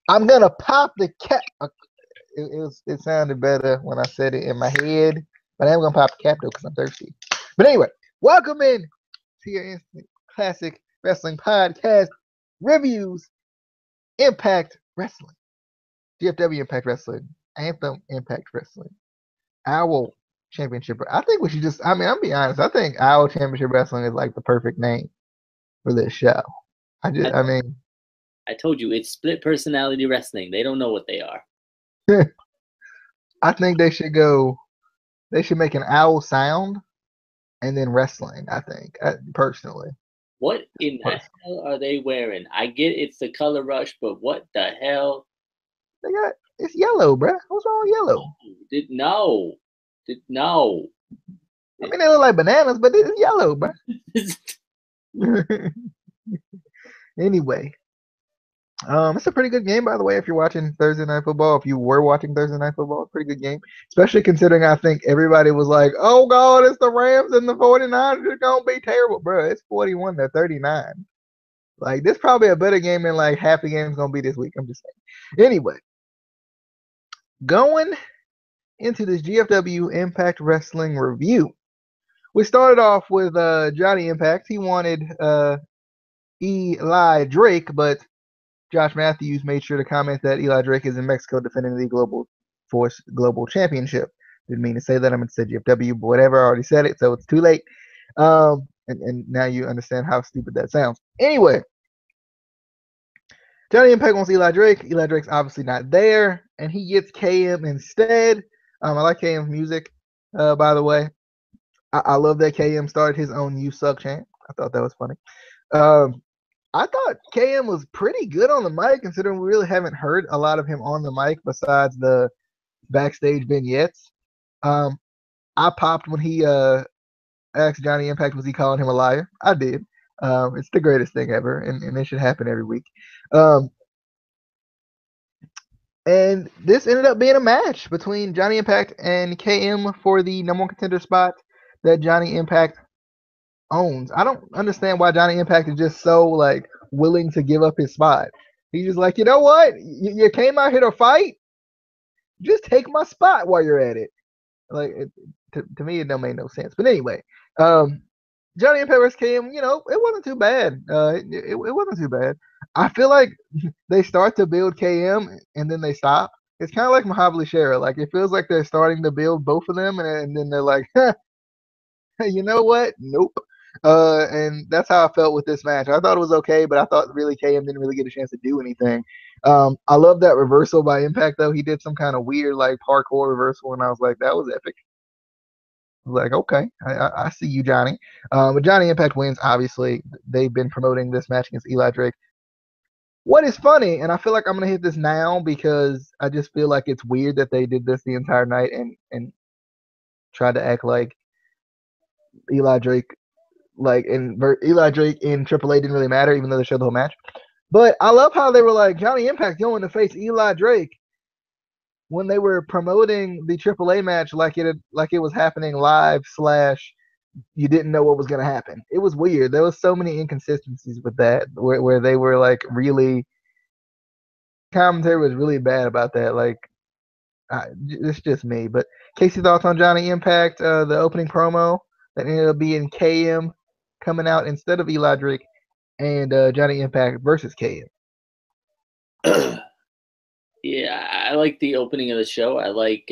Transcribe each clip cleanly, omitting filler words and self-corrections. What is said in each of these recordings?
I'm gonna pop the cap. It sounded better when I said it in my head, but I'm gonna pop the cap though because I'm thirsty. But anyway, welcome in to your instant classic wrestling podcast reviews. Impact Wrestling, GFW Impact Wrestling, Anthem Impact Wrestling, Owl Championship. I think we should just. I mean, I'm be honest. I think Owl Championship Wrestling is like the perfect name for this show. I, I mean, I told you it's split personality wrestling. They don't know what they are. I think they should go. They should make an owl sound and then wrestling. I think personally. What in the hell are they wearing? I get it's the color rush, but what the hell? They got it's yellow, bruh. What's wrong with yellow? No. No. I mean, they look like bananas, but it's yellow, bruh. Anyway, it's a pretty good game, by the way. If you're watching Thursday Night Football, if you were watching Thursday Night Football, it's a pretty good game. Especially considering I think everybody was like, "Oh God, it's the Rams and the 49ers. It's gonna be terrible, bro." It's 41-39. Like this probably a better game than like half the game's gonna be this week. I'm just saying. Anyway, going into this GFW Impact Wrestling review, we started off with Johnny Impact. He wanted Eli Drake, but Josh Matthews made sure to comment that Eli Drake is in Mexico defending the Global Force Global Championship. Didn't mean to say that. I meant to say GFW, but whatever. I already said it, so it's too late. And now you understand how stupid that sounds. Anyway, Johnny Impact wants Eli Drake. Eli Drake's obviously not there, and he gets KM instead. I like KM's music, by the way. I love that KM started his own "You Suck" chant. I thought that was funny. I thought KM was pretty good on the mic, considering we really haven't heard a lot of him on the mic besides the backstage vignettes. I popped when he asked Johnny Impact, was he calling him a liar? I did. It's the greatest thing ever, and it should happen every week. And this ended up being a match between Johnny Impact and KM for the number one contender spot that Johnny Impact owns. I don't understand why Johnny Impact is just so like willing to give up his spot. He's just like, you know what? You came out here to fight. Just take my spot while you're at it. Like to me, it don't make no sense. But anyway, Johnny Impact vs. KM, it wasn't too bad. It wasn't too bad. I feel like they start to build KM and then they stop. It's kind of like Mahabali Shera. Like it feels like they're starting to build both of them, and then they're like, you know what? Nope. And that's how I felt with this match. I thought it was okay, but I thought really KM didn't really get a chance to do anything. I love that reversal by Impact though. He did some kind of weird like parkour reversal, and I was like, that was epic. I was like, okay, I see you, Johnny. But Johnny Impact wins. Obviously, they've been promoting this match against Eli Drake. What is funny, and I feel like I'm gonna hit this now because I just feel like it's weird that they did this the entire night and tried to act like Eli Drake Eli Drake in AAA didn't really matter, even though they showed the whole match. But I love how they were like Johnny Impact going to face Eli Drake when they were promoting the AAA match like it was happening live / you didn't know what was gonna happen. It was weird. There was so many inconsistencies with that where they were like really commentary was really bad about that. Like it's just me. But Casey, thoughts on Johnny Impact? The opening promo that ended up being KM coming out instead of Eli Drake and Johnny Impact versus KM. Yeah, I like the opening of the show. I like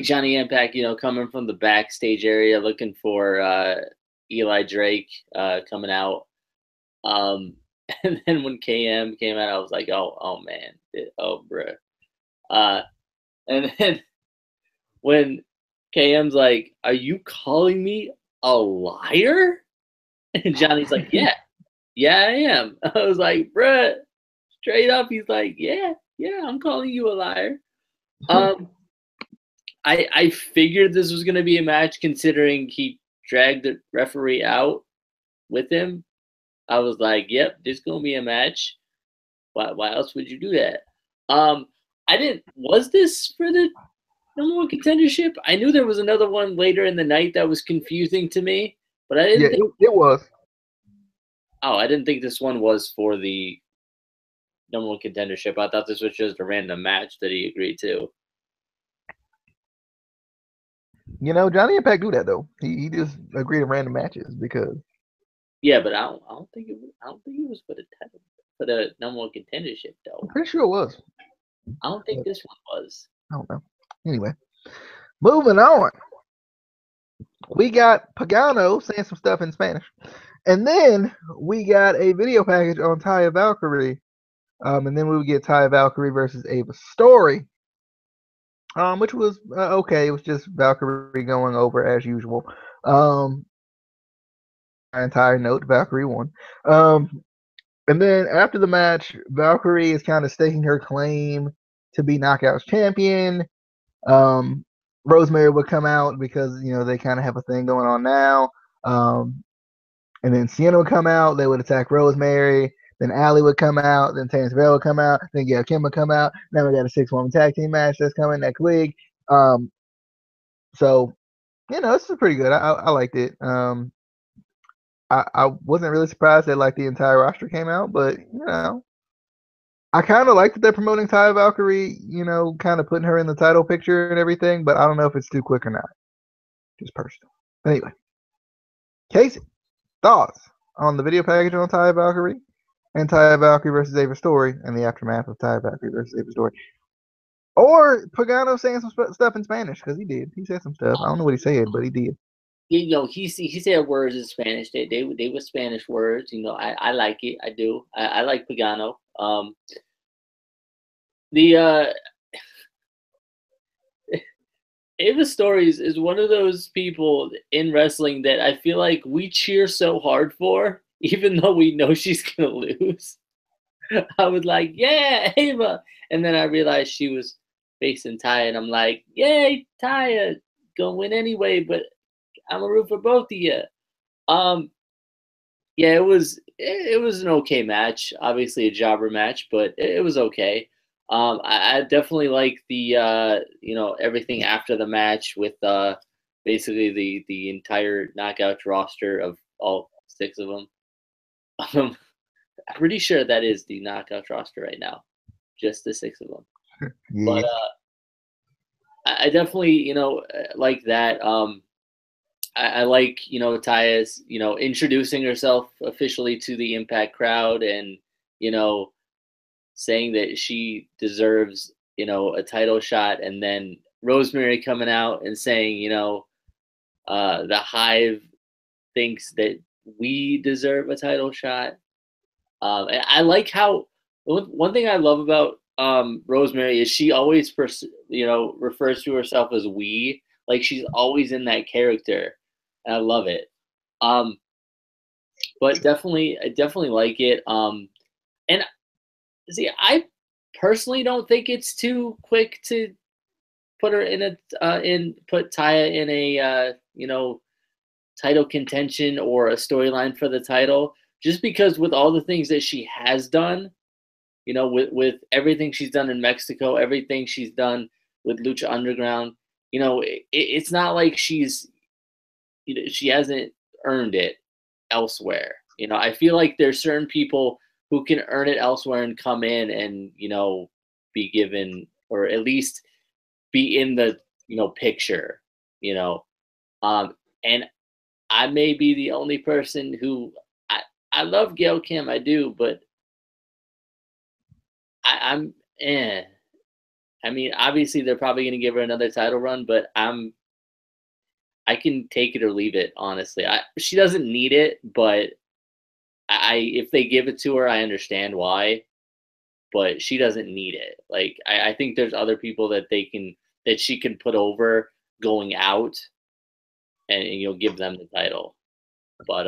Johnny Impact, coming from the backstage area looking for Eli Drake coming out. And then when KM came out, I was like, oh man, bruh. And then when KM's like, "Are you calling me a liar?" And Johnny's like, "Yeah, I am." I was like, "Bruh," straight up, he's like, "Yeah, I'm calling you a liar." I figured this was gonna be a match considering he dragged the referee out with him. I was like, "Yep, this is gonna be a match." Why else would you do that? I didn't. Was this for the number one contendership? I knew there was another one later in the night that was confusing to me, but I didn't think it was. Oh, I didn't think this one was for the number one contendership. I thought this was just a random match that he agreed to. Johnny Impact do that though. He just agreed to random matches because. Yeah, but I don't think it was for the title, for the number one contendership though. I'm pretty sure it was. I don't think this one was. I don't know. Anyway, moving on. We got Pagano saying some stuff in Spanish. And then we got a video package on Taya Valkyrie. And then we would get Taya Valkyrie versus Ava Story. Which was okay. It was just Valkyrie going over as usual. My entire note, Valkyrie won. And then after the match, Valkyrie is kind of staking her claim to be Knockouts champion. Rosemary would come out because they kind of have a thing going on now. And then Sienna would come out. They would attack Rosemary. Then Allie would come out. Then Terrence Bell would come out. Then Gail Kim would come out. Now we got a 6-woman tag team match that's coming next week. So this is pretty good. I liked it. I wasn't really surprised that like the entire roster came out, but I kind of like that they're promoting Taya Valkyrie. Kind of putting her in the title picture and everything. But I don't know if it's too quick or not. Just personal. Anyway, Casey, thoughts on the video package on Taya Valkyrie and Taya Valkyrie versus Ava Story and the aftermath of Taya Valkyrie versus Ava Story? Or Pagano saying some stuff in Spanish, because he did. He said some stuff. I don't know what he said, but he did. He said words in Spanish. They were Spanish words. I like it. I do. I like Pagano. Ava Story is one of those people in wrestling that I feel like we cheer so hard for, even though we know she's gonna lose. I was like, yeah, Ava, and then I realized she was facing Taya, and I'm like, yay, Taya, gonna win anyway, but I'm gonna root for both of you. Yeah, it was an okay match. Obviously a jobber match, but it was okay. I definitely like the everything after the match with basically the entire Knockouts roster of all 6 of them. I'm pretty sure that is the Knockouts roster right now, just the 6 of them. Yeah. But I definitely like that. I like Taya's introducing herself officially to the Impact crowd and saying that she deserves, a title shot, and then Rosemary coming out and saying, the Hive thinks that we deserve a title shot. And I like how one thing I love about Rosemary is she always refers to herself as we, like she's always in that character. And I love it. But I definitely like it. And see, I personally don't think it's too quick to put her in put Taya in a title contention or a storyline for the title, just because with all the things that she has done, with everything she's done in Mexico, everything she's done with Lucha Underground, it's not like she hasn't earned it elsewhere. I feel like there's certain people who can earn it elsewhere and come in and, be given, or at least be in the, picture, and I may be the only person who I love Gail Kim, I do, but I'm I mean, obviously they're probably going to give her another title run, but I can take it or leave it, honestly. She doesn't need it, but if they give it to her, I understand why, but she doesn't need it. Like, I think there's other people that she can put over going out and give them the title. But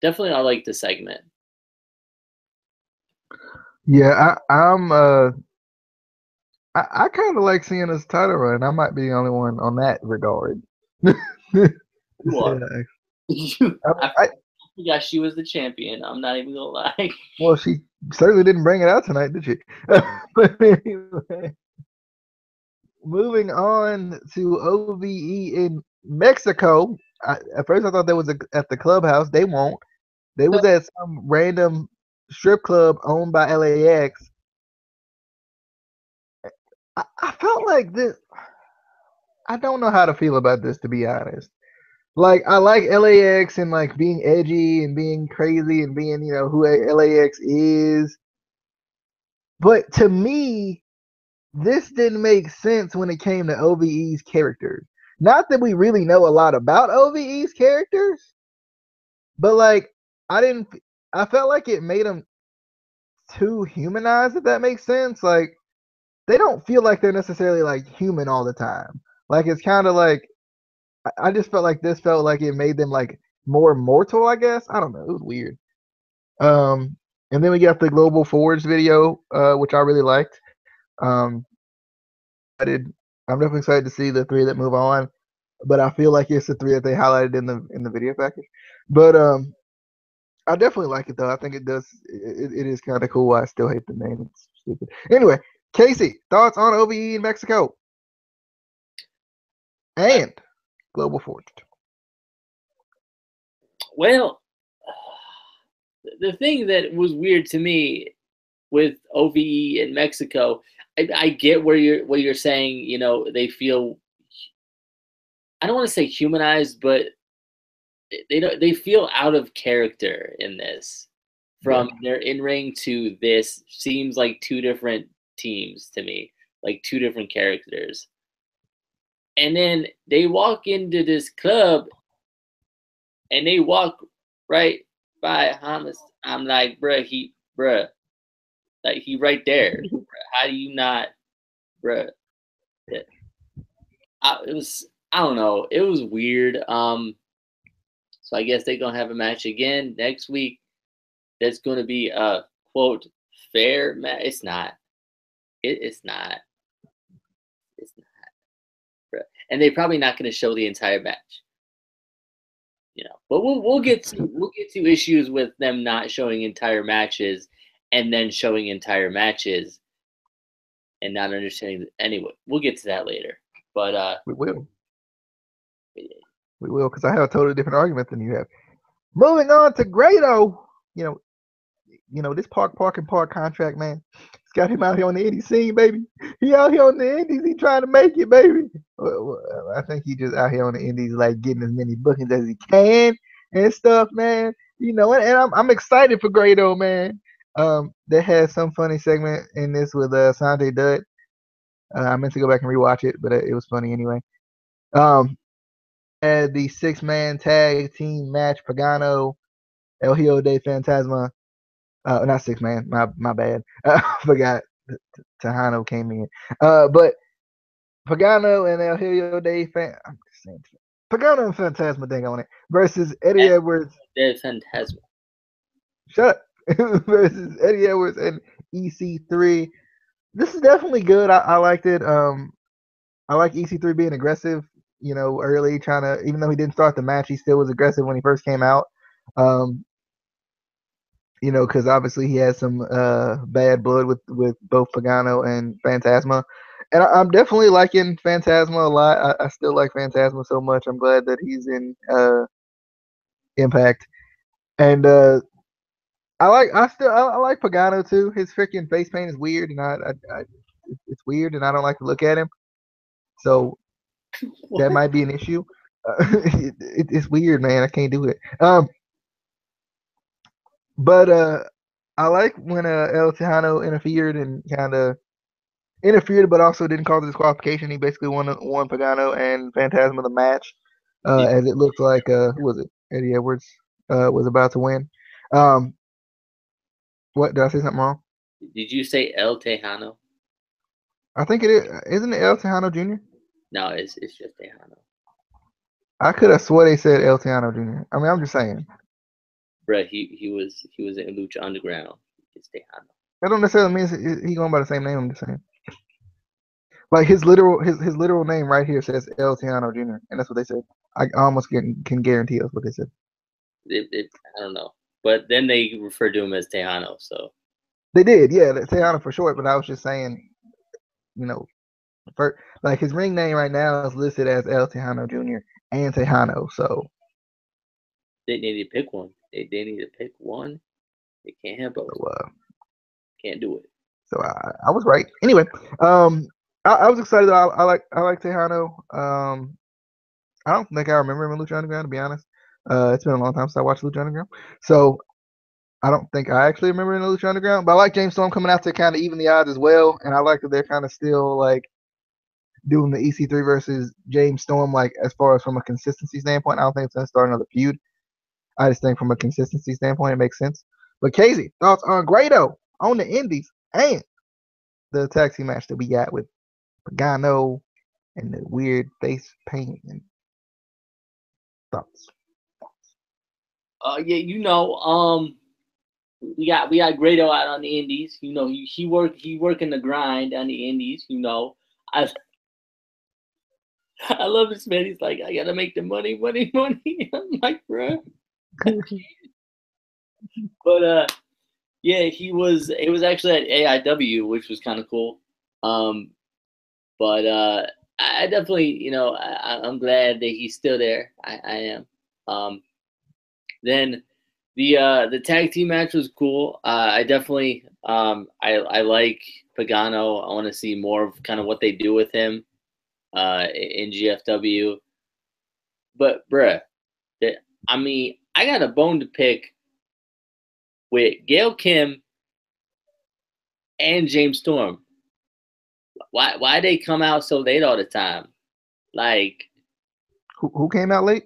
definitely I like the segment. Yeah, I kind of like seeing this title run. I might be the only one on that regard. You are. I forgot she was the champion. I'm not even gonna lie. Well, she certainly didn't bring it out tonight, did she? But anyway, moving on to OVE in Mexico. At first, I thought they was at the clubhouse. They won't. They was at some random strip club owned by LAX. I felt like this. I don't know how to feel about this, to be honest. Like, I like LAX and like being edgy and being crazy and being, who LAX is. But to me, this didn't make sense when it came to OVE's characters. Not that we really know a lot about OVE's characters, but like I didn't. I felt like it made them too humanized. If that makes sense, like they don't feel like they're necessarily like human all the time. Like it's kind of like I just felt like this felt like it made them like more mortal. I guess I don't know. It was weird. Um, and then we got the Global Forwards video, which I really liked. Um, I did. I'm definitely excited to see the three that move on, but I feel like it's the three that they highlighted in the video package. But I definitely like it though. I think it does. It is kind of cool. I still hate the name. It's stupid. Anyway, Casey, thoughts on OVE in Mexico and Global Forged? Well, the thing that was weird to me with OVE in Mexico, I get what you're saying. You know, they feel, I don't want to say humanized, but they feel out of character in this. From their in ring to this seems like two different teams to me, like two different characters. And then they walk into this club and they walk right by Hamas. I'm like, bruh, like he right there. Bruh. How do you not, bruh? It was, I don't know. It was weird. So I guess they're gonna have a match again next week. That's gonna be a quote fair match. It's not. It's not. It's not. Bruh. And they're probably not gonna show the entire match. You know, but we'll get to issues with them not showing entire matches and then showing entire matches and not understanding. Anyway, we'll get to that later. But we will. We will, because I have a totally different argument than you have. Moving on to Grado. This Park and Park contract, man. It's got him out here on the indie scene, baby. He out here on the indies. He trying to make it, baby. I think he just out here on the indies, like getting as many bookings as he can and stuff, man. And I'm excited for Grado, man. They had some funny segment in this with Sanjay Dutt. I meant to go back and rewatch it, but it was funny anyway. Had the 6-man tag team match: Pagano, El Hijo de Fantasma. Not 6-man. My bad. I forgot. Tejano came in. But Pagano and El Hijo de I'm just saying. Pagano and Fantasma thing on it versus Eddie Edwards. Fantasma. Shut up. Versus Eddie Edwards and EC3. This is definitely good. I liked it. I like EC3 being aggressive. Early, trying to, even though he didn't start the match, he still was aggressive when he first came out. Because obviously he has some bad blood with both Pagano and Phantasma. And I'm definitely liking Phantasma a lot. I still like Phantasma so much. I'm glad that he's in Impact. And I like Pagano too. His freaking face paint is weird, and it's weird, and I don't like to look at him. So that might be an issue. It's weird, man. I can't do it. But I like when El Tejano interfered and kind of interfered, but also didn't cause a disqualification. He basically won Pagano and Phantasma the match, as it looked like who was it? Eddie Edwards was about to win. What, did I say something wrong? Did you say El Tejano? I think it is. Isn't it El Tejano Jr.? No, it's just Tejano. I could have swore they said El Tejano Jr. I mean, I'm just saying. Bruh, he was in Lucha Underground. It's Tejano. That don't necessarily mean he going by the same name. I'm just saying. Like his literal name right here says El Tejano Jr. And that's what they said. I almost can guarantee that's what they said. I don't know, but then they referred to him as Tejano. So they did, yeah, Tejano for short. But I was just saying, like his ring name right now is listed as El Tejano Jr. and Tejano. So they need to pick one. They need to pick one. They can't have both. So, can't do it. So I was right. Anyway, I was excited. I like Tejano. I don't think I remember him in Lucha Underground, to be honest. It's been a long time since I watched Lucha Underground, so I don't think I actually remember in the Lucha Underground. But I like James Storm coming out to kind of even the odds as well, and I like that they're kind of still like doing the EC3 versus James Storm, like as far as from a consistency standpoint. I don't think it's gonna start another feud. I just think from a consistency standpoint, it makes sense. But Casey, thoughts on Grado on the Indies and the tag team match that we got with Pagano and the weird face paint and thoughts. Yeah, we got Grado out on the Indies. He working the grind on the Indies. I I love this man. He's like, I gotta make the money, money, money. I'm like, bro. But yeah, he was. It was actually at AIW, which was kind of cool. Um, but I definitely, I'm glad that he's still there. I am. Um, then the tag team match was cool. I definitely I like Pagano. I want to see more of kind of what they do with him in GFW. But bruh, I mean, I got a bone to pick with Gail Kim and James Storm. Why they come out so late all the time? Like Who came out late?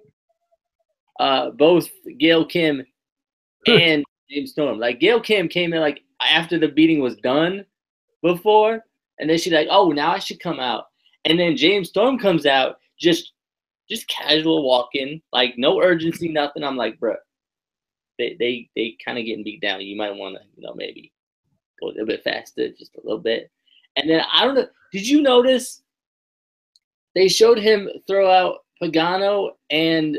both Gail Kim and James Storm. Like Gail Kim came in like after the beating was done before, and then she's like, "Oh, now I should come out." And then James Storm comes out just casual walking, like no urgency, nothing. I'm like, bro, they kind of getting beat down. You might want to, maybe go a little bit faster, just a little bit. And then I don't know. Did you notice they showed him throw out Pagano and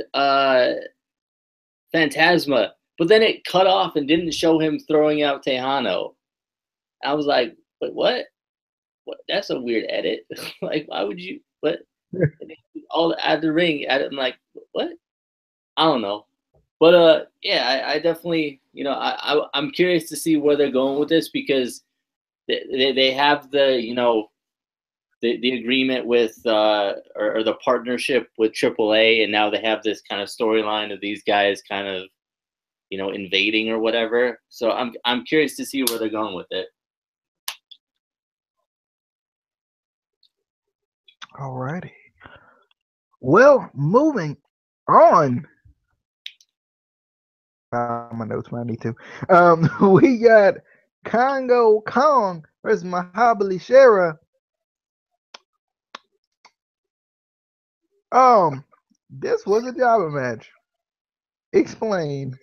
Phantasma, but then it cut off and didn't show him throwing out Tejano. I was like, wait, what? What? That's a weird edit. Like, why would you? What? All at the ring. I'm like, what? I don't know. But yeah, I definitely, I'm curious to see where they're going with this because they have the agreement with or the partnership with AAA, and now they have this kind of storyline of these guys kind of invading or whatever. So I'm curious to see where they're going with it. Alrighty. Well, moving on. My notes when I need to. We got Congo Kong versus Mahabali Shera. This was a jobber match. Explain.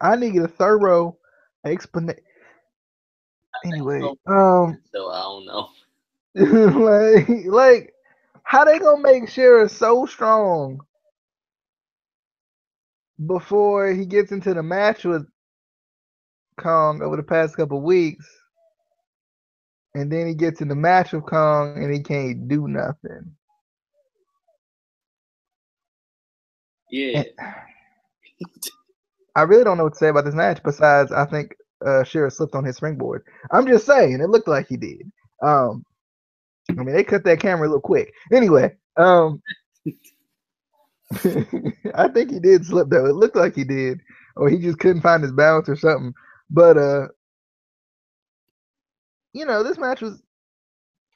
I need a thorough explanation. Anyway, So I don't know. like, how they gonna make Shera so strong before he gets into the match with Kong over the past couple weeks, and then he gets in the match with Kong and he can't do nothing. Yeah. I really don't know what to say about this match besides I think Shera slipped on his springboard. I'm just saying it looked like he did. I mean they cut that camera a little quick. Anyway, I think he did slip though. It looked like he did, or he just couldn't find his balance or something. But this match was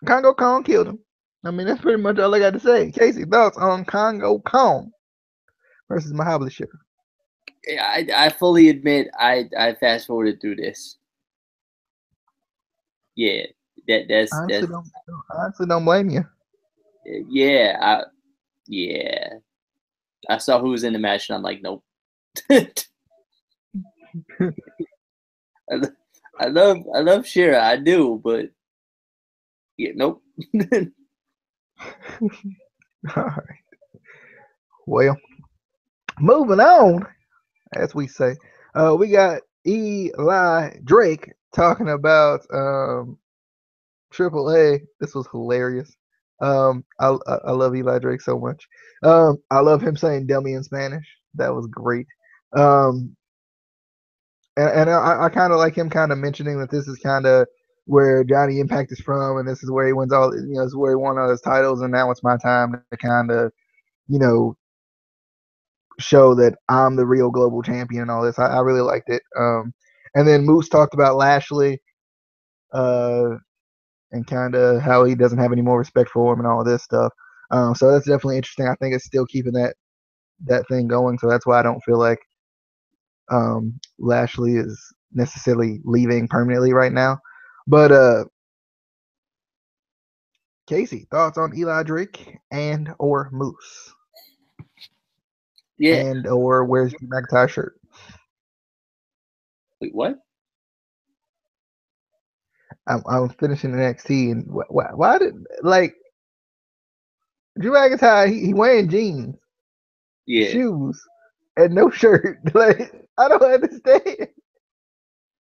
Congo Kong killed him. I mean that's pretty much all I got to say. Casey, thoughts on Congo Kong versus Mahabali Shera? I fully admit I fast forwarded through this. Yeah, that's honestly don't blame you. Yeah, I saw who was in the match and I'm like, nope. I love Shera, I do, but yeah, nope. All right. Well, moving on, as we say, we got Eli Drake talking about AAA. This was hilarious. I love Eli Drake so much. I love him saying "dummy" in Spanish. That was great. And I kind of like him kind of mentioning that this is kind of where Johnny Impact is from, and this is where he wins all. This is where he won all his titles, and now it's my time to kind of, you know, show that I'm the real global champion and all this. I really liked it. And then Moose talked about Lashley, and kind of how he doesn't have any more respect for him and all of this stuff. So that's definitely interesting. I think it's still keeping that thing going. So that's why I don't feel like Lashley is necessarily leaving permanently right now. But Casey, thoughts on Eli Drake and or Moose? Yeah. And or where's the McIntyre shirt? Wait, what? I'm finishing NXT, and why did like Drew McIntyre? He wearing jeans, Yeah. shoes, and no shirt. Like I don't understand.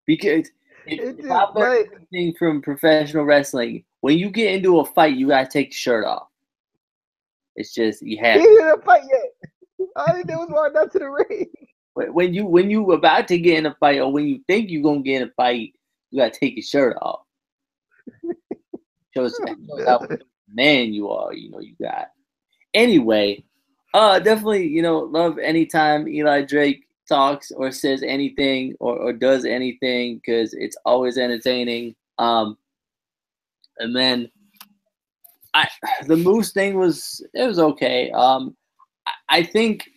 Because It if just I've learned like anything from professional wrestling, when you get into a fight, you gotta take the shirt off. It's just you he have didn't fight yet. All he did was walk down to the ring. when you about to get in a fight or when you think you're gonna get in a fight, you gotta take your shirt off. Shows how man you are. You got. Anyway, definitely love anytime Eli Drake talks or says anything or does anything because it's always entertaining. And then the Moose thing was okay. I think,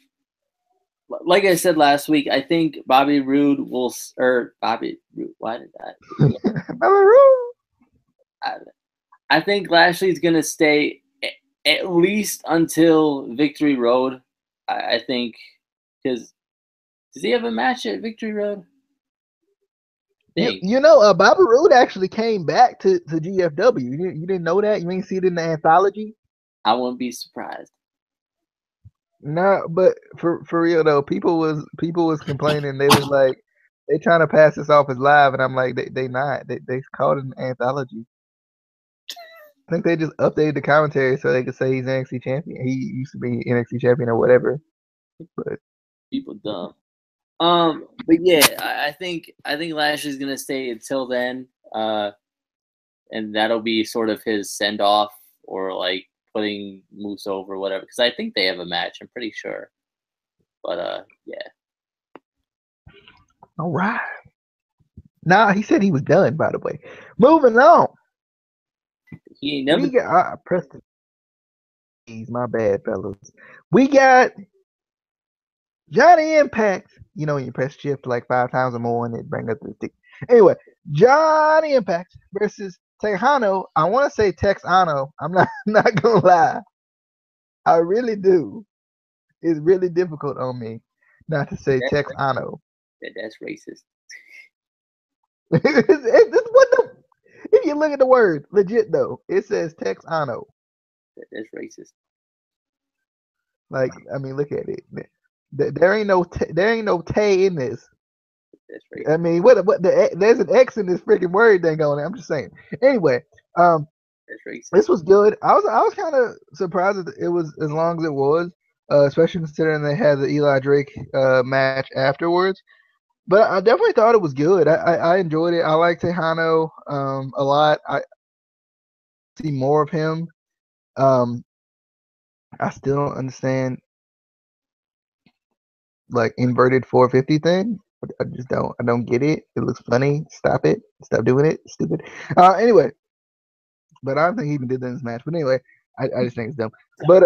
like I said last week, I think Bobby Roode will or Bobby Roode. Why did that? I think Lashley's gonna stay at least until Victory Road. I think because does he have a match at Victory Road? Bobby Roode actually came back to GFW. You didn't know that? You ain't see it in the anthology? I wouldn't be surprised. No, but for real though, people was complaining. They was like, they trying to pass this off as live, and I'm like, they not. They called it an anthology. I think they just updated the commentary so they could say he's NXT champion. He used to be NXT champion or whatever. But People dumb. But yeah, I think Lashley's gonna stay until then, and that'll be sort of his send off or like putting Moose over, or whatever. Because I think they have a match. I'm pretty sure. But yeah. all right. Nah, he said he was done. By the way, moving on. He ain't never. We got I pressed the keys. My bad, fellas. We got Johnny Impact. You press shift like 5 times or more and it bring up the stick. Anyway, Johnny Impact versus Tejano. I want to say Texano. I'm not gonna lie. I really do. It's really difficult on me not to say Texano. That's racist. What the? If you look at the word, legit though, it says Texano. That's racist. Like, I mean, look at it. There ain't no Tay in this. That's racist. I mean, there's an X in this freaking word thing on it. I'm just saying. Anyway, That's racist. this was good. I was kind of surprised that it was as long as it was, especially considering they had the Eli Drake match afterwards. But I definitely thought it was good. I enjoyed it. I like Tejano a lot. I see more of him. I still don't understand like inverted 450 thing. I just don't. I don't get it. It looks funny. Stop it. Stop doing it. Stupid. Anyway, but I don't think he even did that in this match. But anyway, I just think it's dumb. But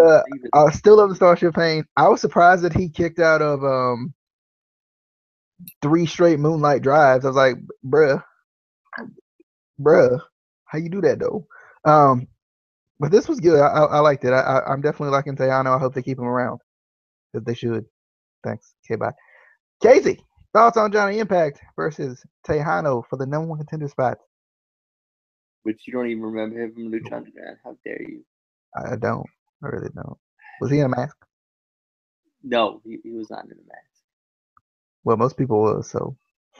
I still love the Starship Pain. I was surprised that he kicked out of 3 straight Moonlight drives. I was like, bruh, how you do that though? But this was good. I liked it. I'm definitely liking Tejano. I hope they keep him around because they should. Thanks. Okay, bye. Casey, thoughts on Johnny Impact versus Tejano for the #1 contender spot? Which you don't even remember him from Lucha Underground. How dare you? I don't. I really don't. Was he in a mask? No, he was not in a mask. Well, most people was. So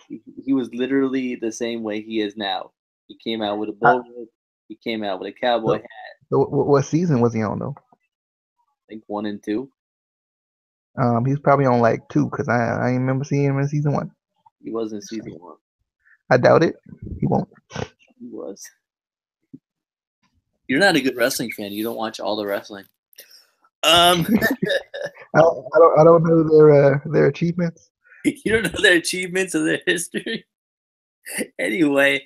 he was literally the same way he is now. He came out with a bull rope. He came out with a cowboy hat. So what season was he on though? I think 1 and 2. He's probably on like 2 because I remember seeing him in season 1. He was in season 1. I doubt it. He won't. He was. You're not a good wrestling fan. You don't watch all the wrestling. Um, I don't know their achievements. you don't know their achievements or their history. Anyway,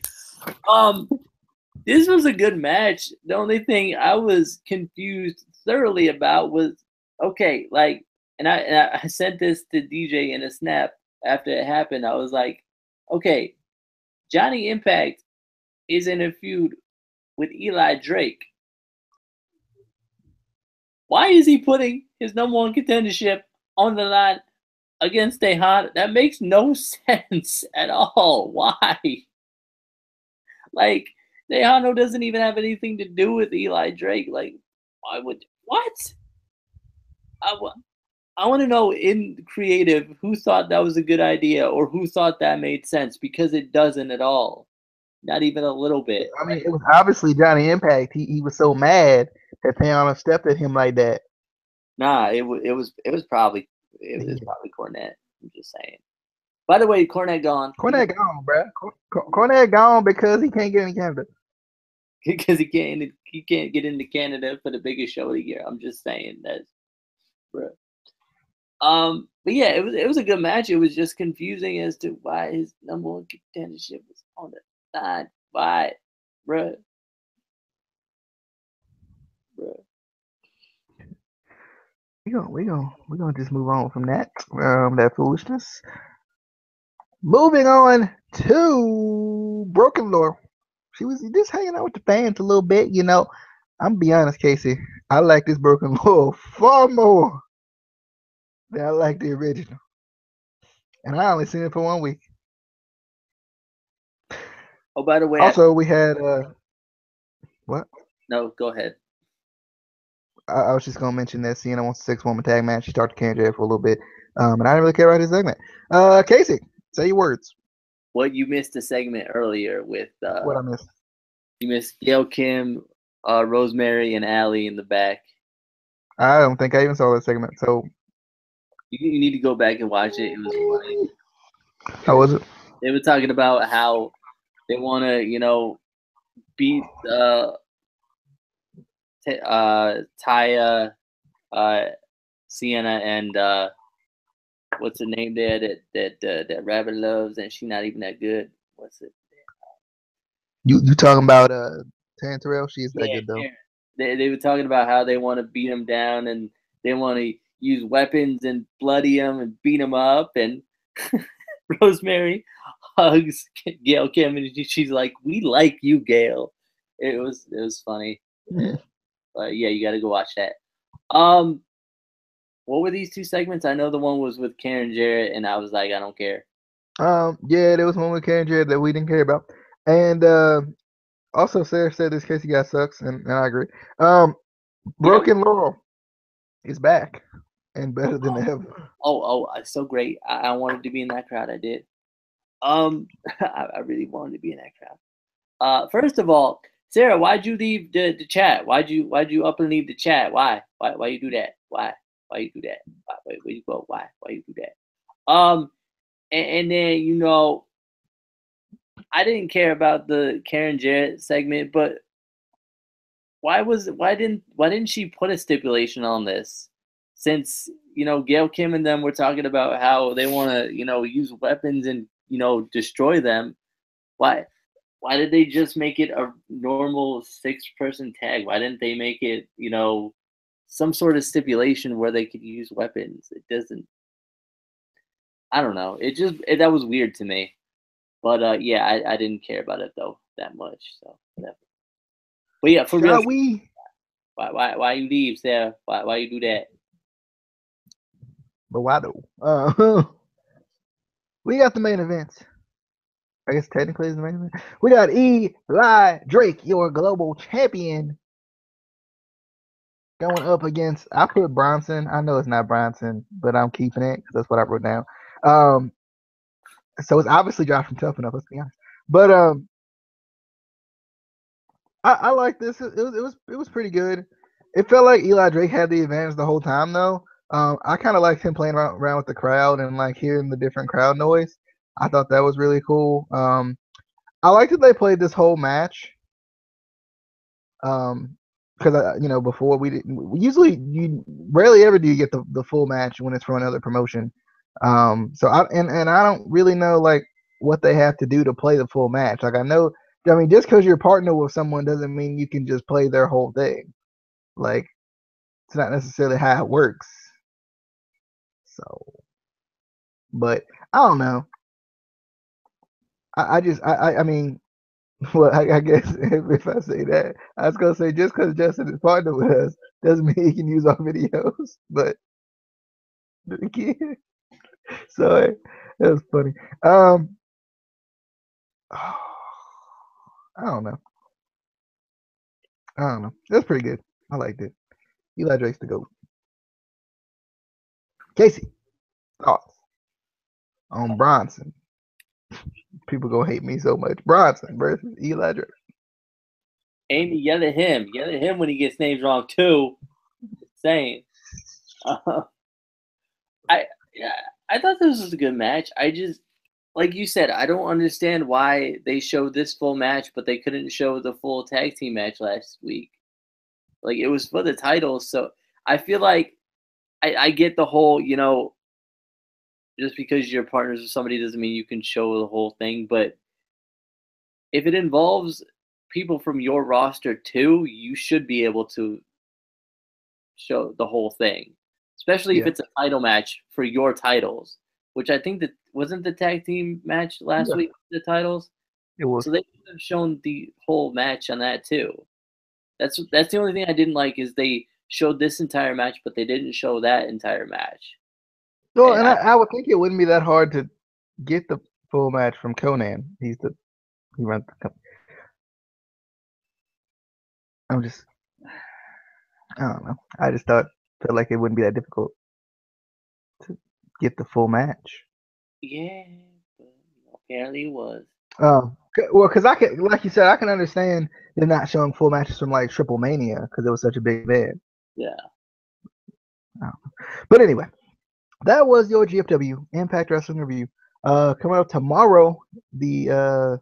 this was a good match. The only thing I was confused thoroughly about was okay, like, and I sent this to DJ in a snap after it happened. I was like, okay, Johnny Impact is in a feud with Eli Drake. Why is he putting his number one contendership on the line against Tejano? That makes no sense at all. Why? Like, Tejano doesn't even have anything to do with Eli Drake. Like, why would what? I want to know in creative who thought that was a good idea or who thought that made sense, because it doesn't at all. Not even a little bit. I mean, it was obviously Johnny Impact. He was so mad that Payano stepped at him like that. Nah, it was probably Cornette. I'm just saying. By the way, Cornette gone. Cornette gone, bro. Cornette gone because he can't get in Canada. Because he can't get into Canada for the biggest show of the year. I'm just saying that, bro. But yeah, it was a good match. It was just confusing as to why his number one contendership was on the line. Why, bro? We're gonna just move on from that foolishness. Moving on to Broken Lore. She was just hanging out with the fans a little bit, you know. I'm gonna be honest, Casey. I like this Broken Lore far more than I like the original. And I only seen it for 1 week. Oh, by the way, also we had what? No, go ahead. I was just gonna mention that Cena wants a 6-woman tag match. She talked to Karen Jarrett for a little bit, and I didn't really care about his segment. Casey, say your words. Well, you missed a segment earlier with what I missed. You missed Gail Kim, Rosemary, and Allie in the back. I don't think I even saw that segment. So you need to go back and watch it. It was funny. How was it? They were talking about how they want to, beat Taya, Sienna, and what's the name there that Rabbit loves, and she's not even that good. What's it? You talking about Taryn Terrell? She's that good though. They were talking about how they want to beat him down and they want to use weapons and bloody him and beat him up. And Rosemary hugs Gail Kim and she's like, "We like you, Gail." It was funny. Yeah. But yeah, you got to go watch that. What were these two segments? I know the one was with Karen Jarrett, and I was like, I don't care. Yeah, there was one with Karen Jarrett that we didn't care about, and also Sarah said this Casey guy sucks, and I agree. Broken Laurel is back and better than ever. Oh, so great! I wanted to be in that crowd. I did. I really wanted to be in that crowd. First of all, Sarah, why'd you leave the chat? Why'd you up and leave the chat? Why you do that? Why you do that? Where you go? Why you do that? And then I didn't care about the Karen Jarrett segment, but why didn't she put a stipulation on this? Since Gail Kim and them were talking about how they want to use weapons and destroy them. Why did they just make it a normal 6-person tag? Why didn't they make it some sort of stipulation where they could use weapons? It doesn't. I don't know. That was weird to me. But yeah, I didn't care about it though that much. So whatever. But yeah, for real. Why you leave, Sarah? Why you do that? But why though? We got the main event. I guess technically it's the main event. We got Eli Drake, your global champion, going up against. I put Bronson. I know it's not Bronson, but I'm keeping it because that's what I wrote down. So it's obviously Josh from Tough Enough. Let's be honest. But I like this. It was pretty good. It felt like Eli Drake had the advantage the whole time though. I kind of liked him playing around with the crowd and like hearing the different crowd noise. I thought that was really cool. I like that they played this whole match. Because before we didn't. Usually, you rarely ever do you get the full match when it's from another promotion. So I don't really know like what they have to do to play the full match. Like I know, I mean, just because you're partnered with someone doesn't mean you can just play their whole thing. Like it's not necessarily how it works. So, but I don't know. I mean, well, I guess if I say that, I was gonna say just because Justin is partnered with us doesn't mean he can use our videos, but he can. So that was funny. I don't know. I don't know. That's pretty good. I liked it. Eli Drake's the GOAT. Casey, thoughts on Bronson? People gonna hate me so much. Bronson versus Eli Drake. Amy, yell at him. Yell at him when he gets names wrong too. Same. I yeah, I thought this was a good match. I just like you said, I don't understand why they showed this full match, but they couldn't show the full tag team match last week. Like it was for the titles, so I feel like I get the whole, just because you're partners with somebody doesn't mean you can show the whole thing. But if it involves people from your roster too, you should be able to show the whole thing, especially if Yeah. it's a title match for your titles. Which I think that wasn't the tag team match last Yeah. week, the titles. It was. So they could have shown the whole match on that too. That's the only thing I didn't like is they showed this entire match, but they didn't show that entire match. Well, And and I would think it wouldn't be that hard to get the full match from Conan. He runs the company. I'm just I don't know. I just felt like it wouldn't be that difficult to get the full match. yeah, but apparently it was. Well, because I can, like you said, I can understand they're not showing full matches from like Triple Mania because it was such a big event. Yeah. But anyway, that was your GFW Impact Wrestling review. Coming up tomorrow, we're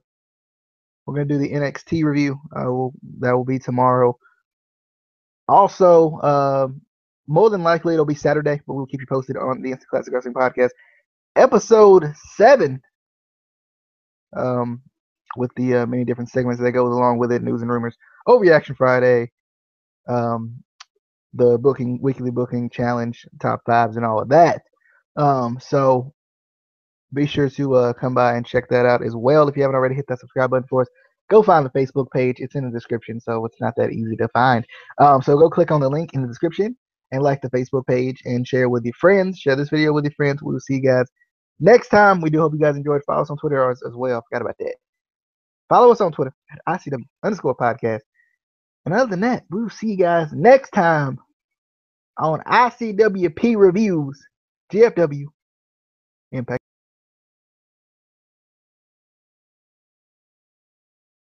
gonna do the NXT review. That will be tomorrow. Also, more than likely it'll be Saturday, but we'll keep you posted on the Instant Classic Wrestling Podcast, episode 7. With the many different segments that goes along with it, news and rumors, Overreaction Friday, the weekly booking challenge, top fives, and all of that. So be sure to come by and check that out as well. If you haven't already, hit that subscribe button for us. Go find the Facebook page. It's in the description, so it's not that easy to find. So go click on the link in the description and like the Facebook page and share with your friends. Share this video with your friends. We will see you guys next time. We do hope you guys enjoyed. Follow us on Twitter as well. Forgot about that. Follow us on Twitter at ICW_podcast. And other than that, we will see you guys next time on ICWP Reviews, GFW Impact.